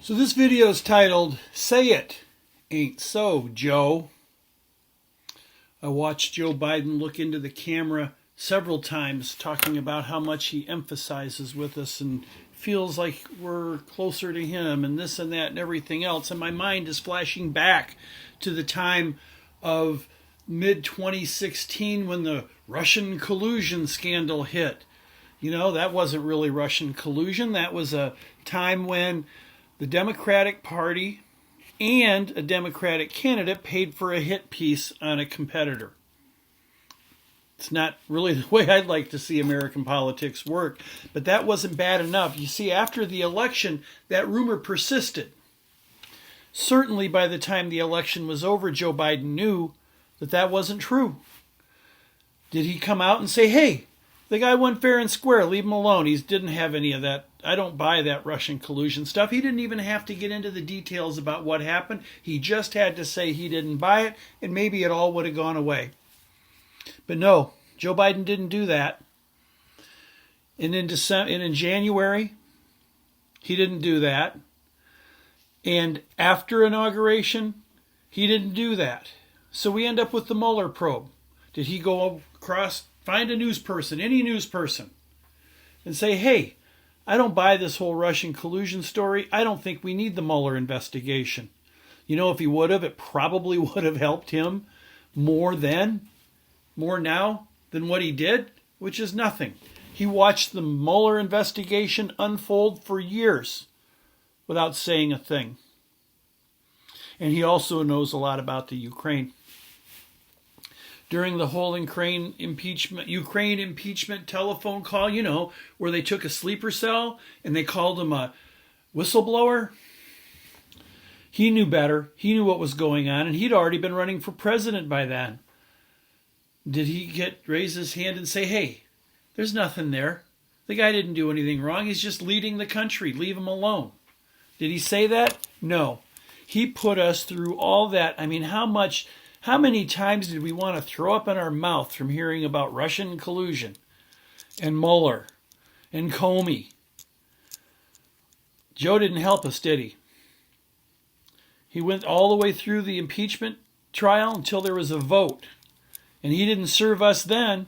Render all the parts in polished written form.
So this video is titled, Say It Ain't So, Joe. I watched Joe Biden look into the camera several times talking about how much he emphasizes with us and feels like we're closer to him and this and that and everything else. And my mind is flashing back to the time of mid-2016 when the Russian collusion scandal hit. You know, that wasn't really Russian collusion. That was a time when the Democratic Party and a Democratic candidate paid for a hit piece on a competitor. It's not really the way I'd like to see American politics work, but that wasn't bad enough. You see, after the election, that rumor persisted. Certainly by the time the election was over, Joe Biden knew that that wasn't true. Did he come out and say, hey, the guy won fair and square, leave him alone? He didn't have any of that. I don't buy that Russian collusion stuff. He didn't even have to get into the details about what happened. He just had to say he didn't buy it, and maybe it all would have gone away. But no, Joe Biden didn't do that. And in January, he didn't do that. And after inauguration, he didn't do that. So we end up with the Mueller probe. Did he go across, find a news person, any news person, and say, hey, I don't buy this whole Russian collusion story. I don't think we need the Mueller investigation. You know, if he would have, it probably would have helped him more now than what he did, which is nothing. He watched the Mueller investigation unfold for years without saying a thing. And he also knows a lot about the Ukraine. During the whole Ukraine impeachment telephone call, you know, where they took a sleeper cell and they called him a whistleblower. He knew better. He knew what was going on, and he'd already been running for president by then. Did he raise his hand and say, hey, there's nothing there. The guy didn't do anything wrong. He's just leading the country. Leave him alone. Did he say that? No. He put us through all that. I mean, how many times did we want to throw up in our mouth from hearing about Russian collusion and Mueller and Comey? Joe didn't help us, did he? He went all the way through the impeachment trial until there was a vote. And he didn't serve us then.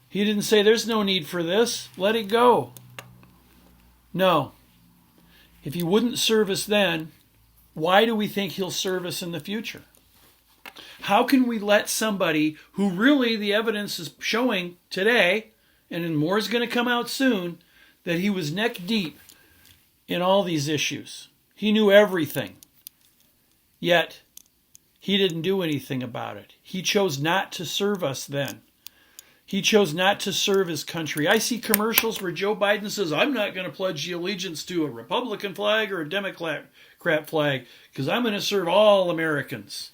He didn't say, there's no need for this. Let it go. No. If he wouldn't serve us then, why do we think he'll serve us in the future? How can we let somebody who really the evidence is showing today, and more is going to come out soon, that he was neck deep in all these issues? He knew everything. Yet, he didn't do anything about it. He chose not to serve us then. He chose not to serve his country. I see commercials where Joe Biden says, I'm not going to pledge the allegiance to a Republican flag or a Democrat flag because I'm going to serve all Americans.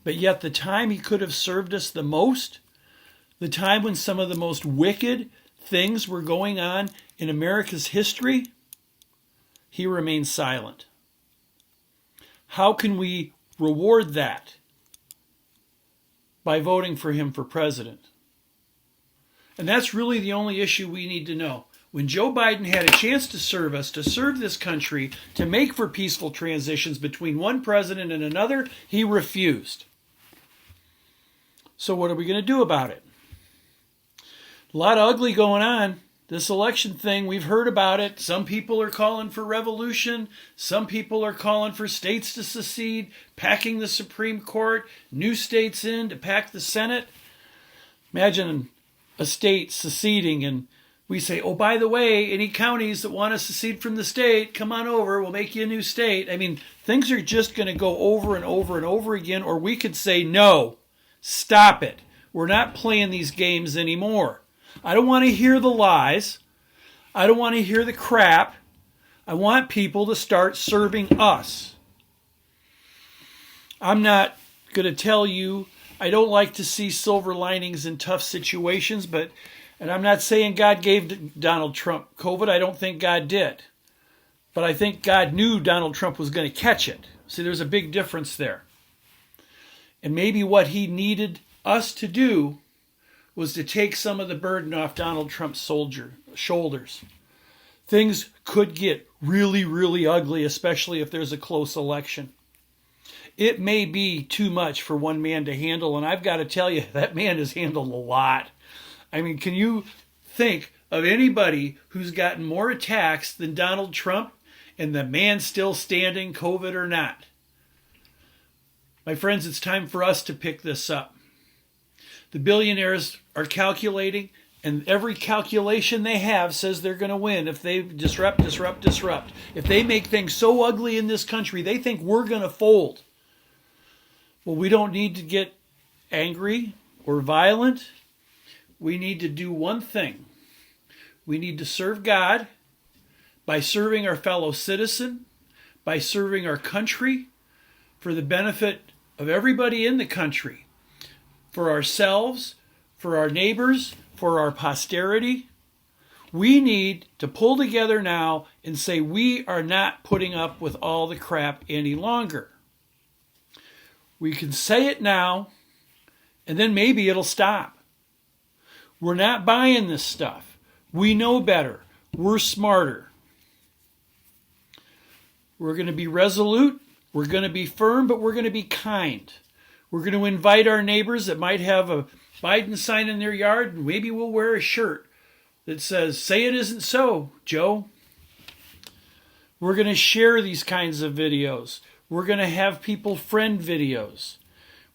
But yet the time he could have served us the most, the time when some of the most wicked things were going on in America's history, he remained silent. How can we reward that? By voting for him for president. And that's really the only issue we need to know. When Joe Biden had a chance to serve us, to serve this country, to make for peaceful transitions between one president and another, he refused. So what are we going to do about it? A lot of ugly going on. This election thing, we've heard about it. Some people are calling for revolution. Some people are calling for states to secede, packing the Supreme Court, new states in to pack the Senate. Imagine a state seceding and we say, oh, by the way, any counties that want to secede from the state, come on over, we'll make you a new state. I mean, things are just going to go over and over and over again, or we could say, no, stop it. We're not playing these games anymore. I don't want to hear the lies. I don't want to hear the crap. I want people to start serving us. I'm not going to tell you I don't like to see silver linings in tough situations, and I'm not saying God gave Donald Trump COVID. I don't think God did. But I think God knew Donald Trump was going to catch it. See, there's a big difference there. And maybe what he needed us to do was to take some of the burden off Donald Trump's shoulders. things could get really, really ugly, especially if there's a close election. It may be too much for one man to handle, and I've got to tell you, that man has handled a lot. I mean, can you think of anybody who's gotten more attacks than Donald Trump, and the man's still standing, COVID or not? My friends, it's time for us to pick this up. The billionaires are calculating, and every calculation they have says they're going to win if they disrupt. If they make things so ugly in this country, they think we're going to fold. Well, we don't need to get angry or violent. We need to do one thing. We need to serve God by serving our fellow citizen, by serving our country for the benefit of everybody in the country, for ourselves, for our neighbors, for our posterity. We need to pull together now and say we are not putting up with all the crap any longer. We can say it now, and then maybe it'll stop. We're not buying this stuff. We know better. We're smarter. We're going to be resolute. We're going to be firm, but we're going to be kind. We're going to invite our neighbors that might have a Biden sign in their yard, and maybe we'll wear a shirt that says, "Say it isn't so, Joe." We're going to share these kinds of videos. We're going to have people friend videos.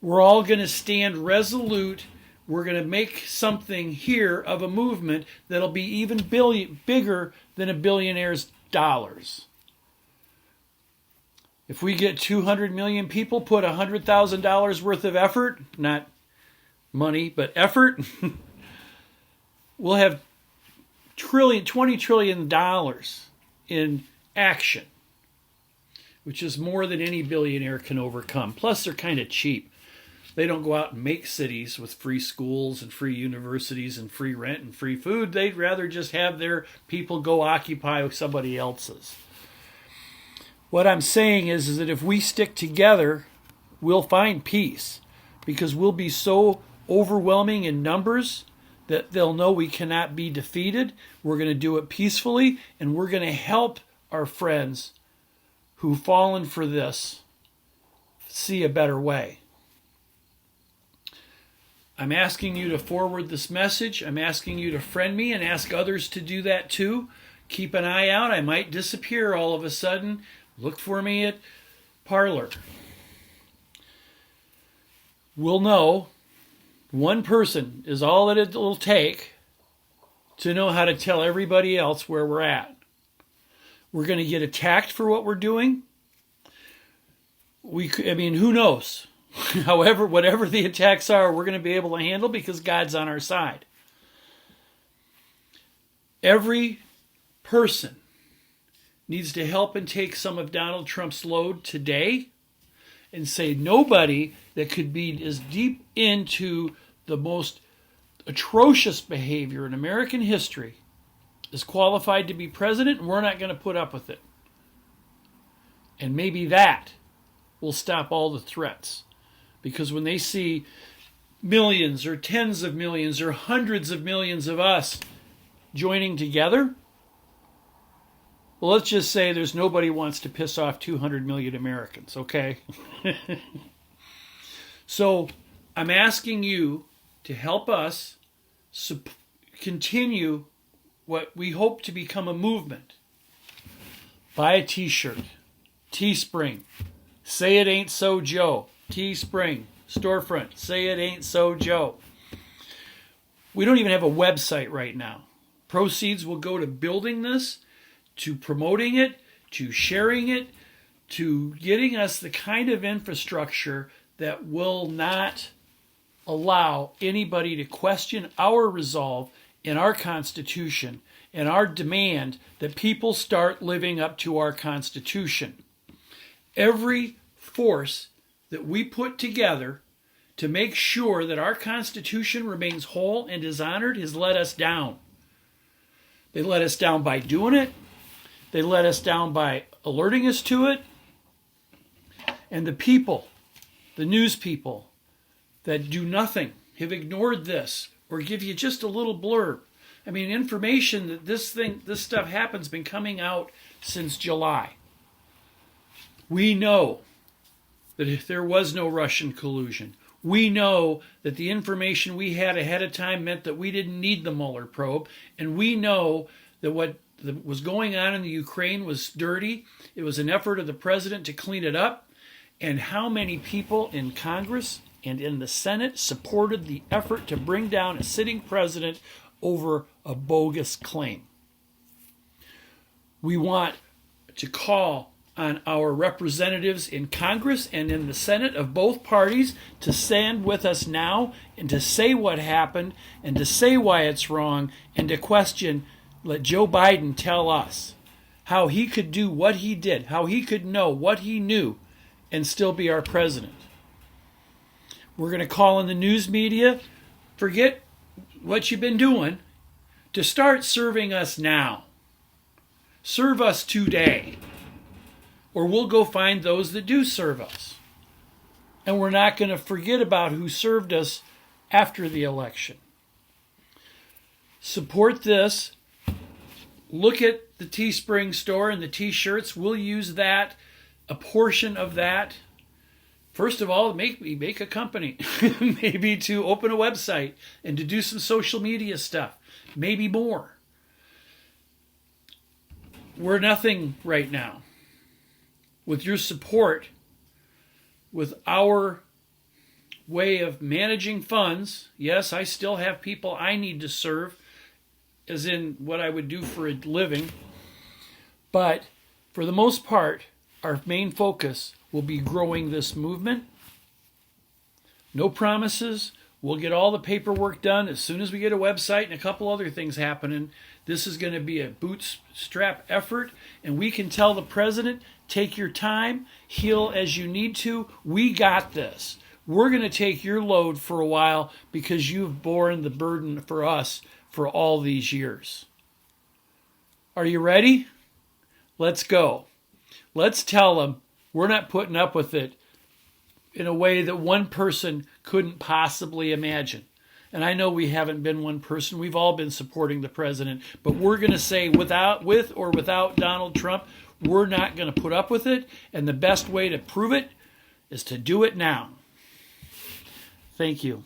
We're all going to stand resolute. We're going to make something here of a movement that'll be even bigger than a billionaire's dollars. If we get 200 million people put $100,000 worth of effort, not money, but effort, we'll have $20 trillion in action, which is more than any billionaire can overcome. Plus, they're kind of cheap. They don't go out and make cities with free schools and free universities and free rent and free food. They'd rather just have their people go occupy somebody else's. What I'm saying is that if we stick together, we'll find peace, because we'll be so overwhelming in numbers that they'll know we cannot be defeated. We're going to do it peacefully, and we're going to help our friends who've fallen for this see a better way. I'm asking you to forward this message. I'm asking you to friend me and ask others to do that too. Keep an eye out. I might disappear all of a sudden. Look for me at Parlor. We'll know one person is all that it'll take to know how to tell everybody else where we're at. We're going to get attacked for what we're doing. Who knows? However, whatever the attacks are, we're going to be able to handle because God's on our side. Every person needs to help and take some of Donald Trump's load today and say nobody that could be as deep into the most atrocious behavior in American history is qualified to be president, and we're not going to put up with it. And maybe that will stop all the threats. Because when they see millions or tens of millions or hundreds of millions of us joining together, well, let's just say there's nobody wants to piss off 200 million Americans, okay? So I'm asking you to help us continue what we hope to become a movement. Buy a t-shirt, Teespring, Say It Ain't So Joe, Teespring, storefront, Say It Ain't So Joe. We don't even have a website right now. Proceeds will go to building this, to promoting it, to sharing it, to getting us the kind of infrastructure that will not allow anybody to question our resolve in our Constitution and our demand that people start living up to our Constitution. Every force that we put together to make sure that our Constitution remains whole and is honored has let us down. They let us down by doing it. They let us down by alerting us to it. And the people, the news people that do nothing, have ignored this or give you just a little blurb. I mean, information that this stuff happens, been coming out since July. We know that if there was no Russian collusion, we know that the information we had ahead of time meant that we didn't need the Mueller probe, and we know that what was going on in the Ukraine was dirty. It was an effort of the president to clean it up, and how many people in Congress and in the Senate supported the effort to bring down a sitting president over a bogus claim. We want to call on our representatives in Congress and in the Senate of both parties to stand with us now and to say what happened and to say why it's wrong and to question, let Joe Biden tell us how he could do what he did, how he could know what he knew and still be our president. We're going to call on the news media, forget what you've been doing, to start serving us now. Serve us today. Or we'll go find those that do serve us. And we're not going to forget about who served us after the election. Support this. Look at the Teespring store and the t-shirts. We'll use that, a portion of that. First of all, make a company. Maybe to open a website and to do some social media stuff. Maybe more. We're nothing right now. With your support, with our way of managing funds, yes, I still have people I need to serve, as in what I would do for a living. But for the most part, our main focus will be growing this movement. No promises. We'll get all the paperwork done as soon as we get a website and a couple other things happening. This is going to be a bootstrap effort, and we can tell the president, take your time, heal as you need to. We got this. We're going to take your load for a while because you've borne the burden for us for all these years. Are you ready? Let's go. Let's tell them we're not putting up with it in a way that one person couldn't possibly imagine. And I know we haven't been one person. We've all been supporting the president. But we're going to say with or without Donald Trump, we're not going to put up with it. And the best way to prove it is to do it now. Thank you.